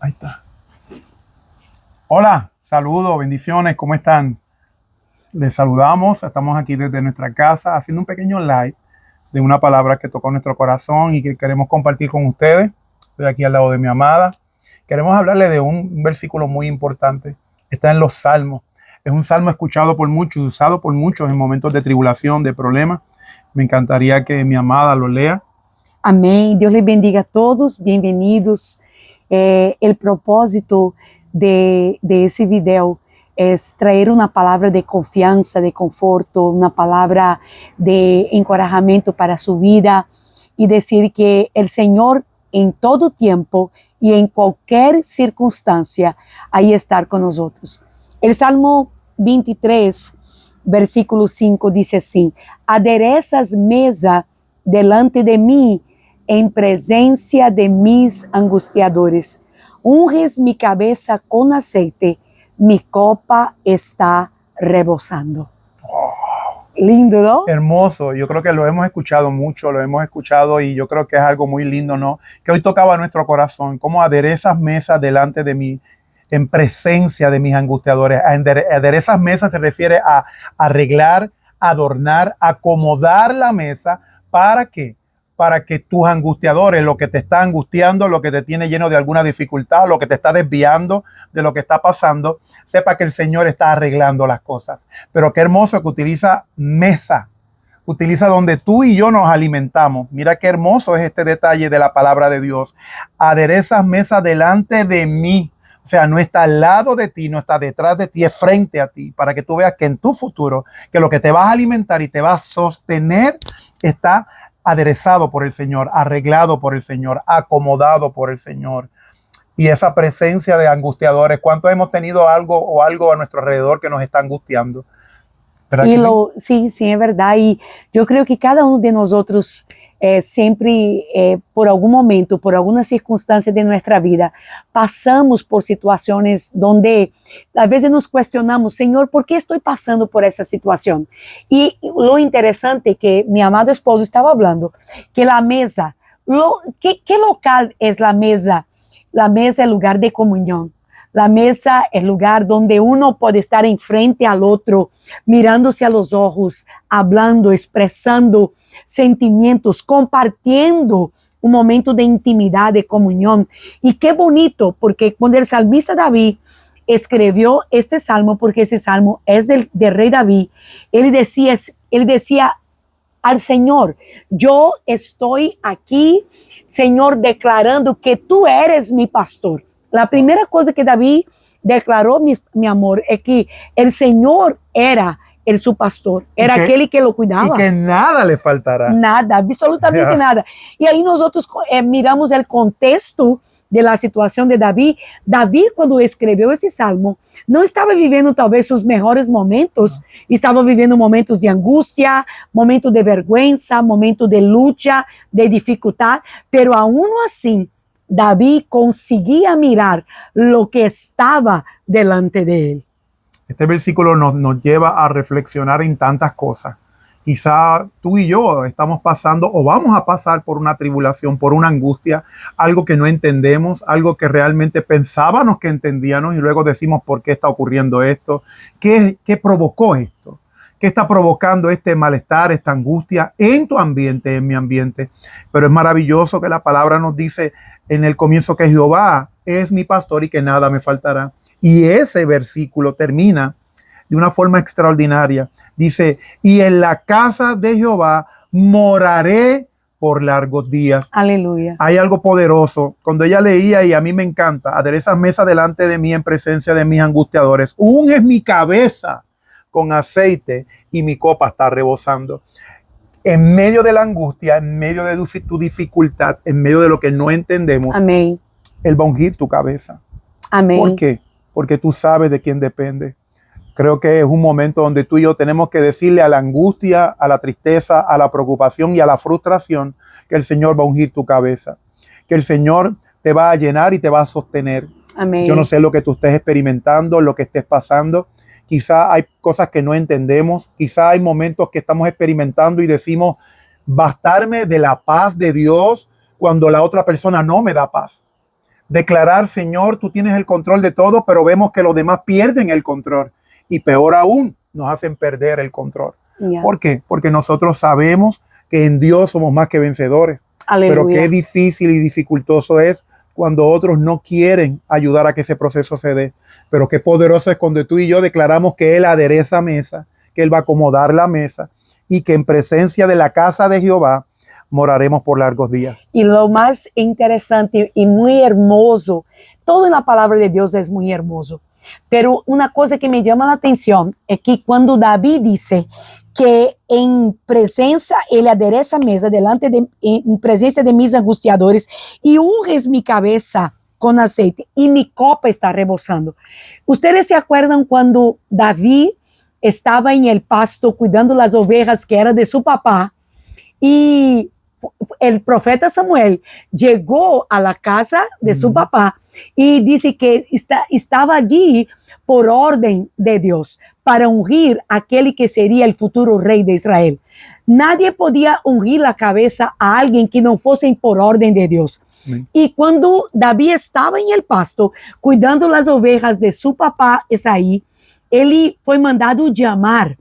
Ahí está. Hola, saludos, bendiciones, ¿cómo están? Les saludamos, estamos aquí desde nuestra casa haciendo un pequeño live de una palabra que tocó nuestro corazón y que queremos compartir con ustedes. Estoy aquí al lado de mi amada. Queremos hablarle de un versículo muy importante. Está en los Salmos. Es un salmo escuchado por muchos, usado por muchos en momentos de tribulación, de problemas. Me encantaría que mi amada lo lea. Amém. Deus lhe bendiga a todos, bem-vindos. O propósito de esse vídeo é trazer uma palavra de confiança, de conforto, uma palavra de encorajamento para a sua vida e dizer que o Senhor em todo tempo e em qualquer circunstância aí está com nós. O Salmo 23, versículo 5 diz assim: adereças mesa delante de mim em presença de mis angustiadores. Unges mi cabeza con aceite, mi copa está rebosando. Lindo, ¿no? Hermoso, yo creo que lo hemos escuchado mucho, lo hemos escuchado y yo creo que es algo muy lindo, ¿no? Que hoy tocaba nuestro corazón, como aderezas mesas delante de mí, en presencia de mis angustiadores. Aderezas mesas se refiere a arreglar, adornar, acomodar la mesa. ¿Para qué? Para que tus angustiadores, lo que te está angustiando, lo que te tiene lleno de alguna dificultad, lo que te está desviando de lo que está pasando, sepa que el Señor está arreglando las cosas. Pero qué hermoso que utiliza mesa, utiliza donde tú y yo nos alimentamos. Mira qué hermoso es este detalle de la palabra de Dios. Aderezas mesa delante de mí. O sea, no está al lado de ti, no está detrás de ti, es frente a ti, para que tú veas que en tu futuro, que lo que te vas a alimentar y te va a sostener está aderezado por el Señor, arreglado por el Señor, acomodado por el Señor. Y esa presencia de angustiadores, ¿cuántos hemos tenido algo a nuestro alrededor que nos está angustiando? Y sí, es verdad. Y yo creo que cada uno de nosotros siempre, por algún momento, por alguna circunstancia de nuestra vida, pasamos por situaciones donde a veces nos cuestionamos: Señor, ¿por qué estoy pasando por esa situación? Y lo interesante que mi amado esposo estaba hablando, que la mesa, ¿qué local es la mesa? La mesa es lugar de comunión. La mesa es lugar donde uno puede estar enfrente al otro, mirándose a los ojos, hablando, expresando sentimientos, compartiendo un momento de intimidad, de comunión. Y qué bonito, porque cuando el salmista David escribió este salmo, porque ese salmo es del rey David, él decía al Señor: yo estoy aquí, Señor, declarando que tú eres mi pastor. La primera cosa que David declaró, mi amor, es que el Señor era su pastor, era aquel que lo cuidaba. Y que nada le faltará. Nada, absolutamente nada. Y ahí nosotros miramos el contexto de la situación de David. David, cuando escribió ese salmo, no estaba viviendo tal vez sus mejores momentos, estaba viviendo momentos de angustia, momentos de vergüenza, momentos de lucha, de dificultad, pero aún así, David conseguía mirar lo que estaba delante de él. Este versículo nos lleva a reflexionar en tantas cosas. Quizá tú y yo estamos pasando o vamos a pasar por una tribulación, por una angustia, algo que no entendemos, algo que realmente pensábamos que entendíamos y luego decimos: ¿por qué está ocurriendo esto? ¿Qué provocó esto? ¿Qué está provocando este malestar, esta angustia en tu ambiente, en mi ambiente? Pero es maravilloso que la palabra nos dice en el comienzo que Jehová es mi pastor y que nada me faltará. Y ese versículo termina de una forma extraordinaria. Dice: y en la casa de Jehová moraré por largos días. Aleluya. Hay algo poderoso. Cuando ella leía, y a mí me encanta: aderezas mesa delante de mí en presencia de mis angustiadores. Unges mi cabeza con aceite y mi copa está rebosando. En medio de la angustia, en medio de tu dificultad, en medio de lo que no entendemos, amén, Él va a ungir tu cabeza. Amén. ¿Por qué? Porque tú sabes de quién depende. Creo que es un momento donde tú y yo tenemos que decirle a la angustia, a la tristeza, a la preocupación y a la frustración que el Señor va a ungir tu cabeza, que el Señor te va a llenar y te va a sostener. Amén. Yo no sé lo que tú estés experimentando, lo que estés pasando. Quizá hay cosas que no entendemos. Quizá hay momentos que estamos experimentando y decimos: bastarme de la paz de Dios cuando la otra persona no me da paz. Declarar, Señor, tú tienes el control de todo, pero vemos que los demás pierden el control. Y peor aún, nos hacen perder el control. Yeah. ¿Por qué? Porque nosotros sabemos que en Dios somos más que vencedores. Aleluya. Pero qué difícil y dificultoso es cuando otros no quieren ayudar a que ese proceso se dé. Pero qué poderoso es cuando tú y yo declaramos que Él adereza mesa, que Él va a acomodar la mesa y que en presencia de la casa de Jehová moraremos por largos días. Y lo más interesante y muy hermoso, todo en la palabra de Dios es muy hermoso, pero una cosa que me llama la atención es que cuando David dice que en presencia, Él adereza mesa delante de, en presencia de mis angustiadores y unges mi cabeza con aceite y mi copa está rebosando. ¿Ustedes se acuerdan cuando David estaba en el pasto cuidando las ovejas que era de su papá y el profeta Samuel llegó a la casa de su papá y dice que estaba allí por orden de Dios para ungir a aquel que sería el futuro rey de Israel? Nadie podía ungir la cabeza a alguien que no fuese por orden de Dios. Y cuando David estaba en el pasto cuidando las ovejas de su papá Isaí, él fue mandado llamar.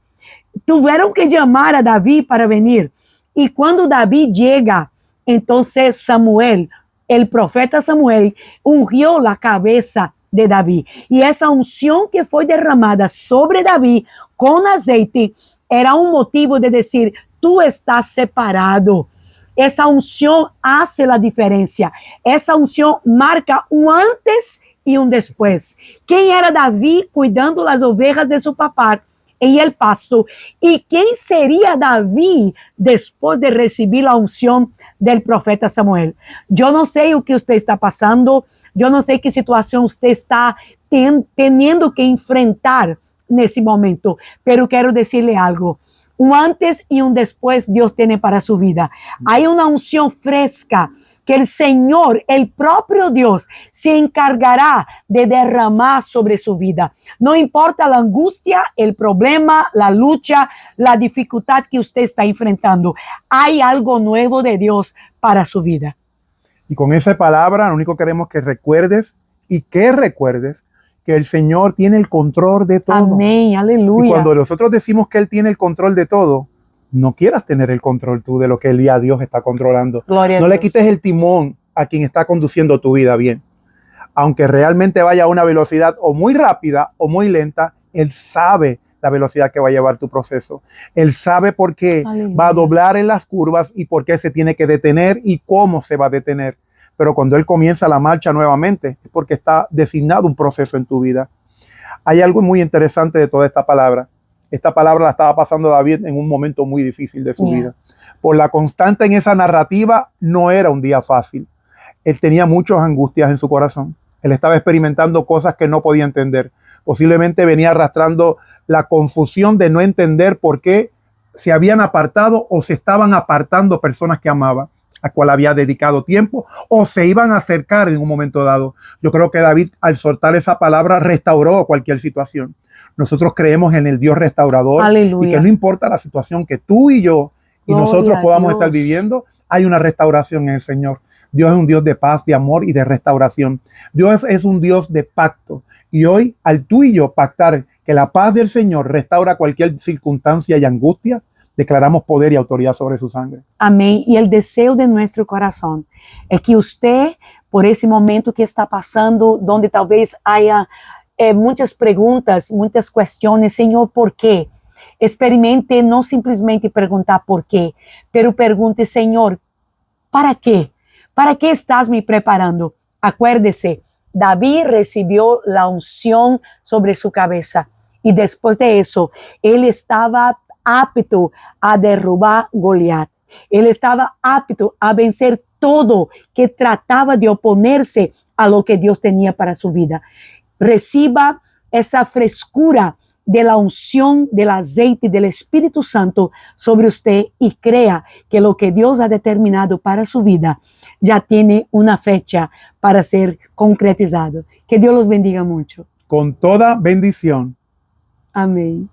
Tuvieron que llamar a David para venir. Y cuando David llega, entonces Samuel, el profeta Samuel, ungió la cabeza de David. Y esa unción que fue derramada sobre David con aceite era un motivo de decir, tú estás separado. Esa unción hace la diferencia. Esa unción marca un antes y un después. ¿Quién era David cuidando las ovejas de su papá en el pasto? ¿Y quién sería David después de recibir la unción del profeta Samuel? Yo no sé lo que usted está pasando, yo no sé qué situación usted está teniendo que enfrentar en ese momento, pero quiero decirle algo. Un antes y un después Dios tiene para su vida. Hay una unción fresca que el Señor, el propio Dios, se encargará de derramar sobre su vida. No importa la angustia, el problema, la lucha, la dificultad que usted está enfrentando. Hay algo nuevo de Dios para su vida. Y con esa palabra, lo único que queremos que recuerdes que el Señor tiene el control de todo. Amén, aleluya. Y cuando nosotros decimos que Él tiene el control de todo, no quieras tener el control tú de lo que ya Dios está controlando. Gloria a No le Dios. quites el timón a quien está conduciendo tu vida bien. Aunque realmente vaya a una velocidad o muy rápida o muy lenta, Él sabe la velocidad que va a llevar tu proceso. Él sabe por qué Aleluya. va a doblar en las curvas y por qué se tiene que detener y cómo se va a detener. Pero cuando Él comienza la marcha nuevamente, es porque está designado un proceso en tu vida. Hay algo muy interesante de toda esta palabra. Esta palabra la estaba pasando David en un momento muy difícil de su vida. Por la constante en esa narrativa, no era un día fácil. Él tenía muchas angustias en su corazón. Él estaba experimentando cosas que no podía entender. Posiblemente venía arrastrando la confusión de no entender por qué se habían apartado o se estaban apartando personas que amaba, a cual había dedicado tiempo, o se iban a acercar en un momento dado. Yo creo que David, al soltar esa palabra, restauró cualquier situación. Nosotros creemos en el Dios restaurador. Aleluya. Y que no importa la situación que tú y yo y Gloria nosotros a podamos Dios. estar viviendo, hay una restauración en el Señor. Dios es un Dios de paz, de amor y de restauración. Dios es un Dios de pacto. Y hoy, al tú y yo pactar que la paz del Señor restaura cualquier circunstancia y angustia, declaramos poder y autoridad sobre su sangre. Amén. Y el deseo de nuestro corazón es que usted, por ese momento que está pasando, donde tal vez haya muchas preguntas, muchas cuestiones, Señor, ¿por qué? Experimente no simplemente preguntar por qué, pero pregunte, Señor, ¿para qué? ¿Para qué estás me preparando? Acuérdese, David recibió la unción sobre su cabeza y después de eso, él estaba apto a derrubar Goliat. Él estaba apto a vencer todo que trataba de oponerse a lo que Dios tenía para su vida. Reciba esa frescura de la unción del aceite del Espíritu Santo sobre usted y crea que lo que Dios ha determinado para su vida ya tiene una fecha para ser concretizado. Que Dios los bendiga mucho. Con toda bendición. Amén.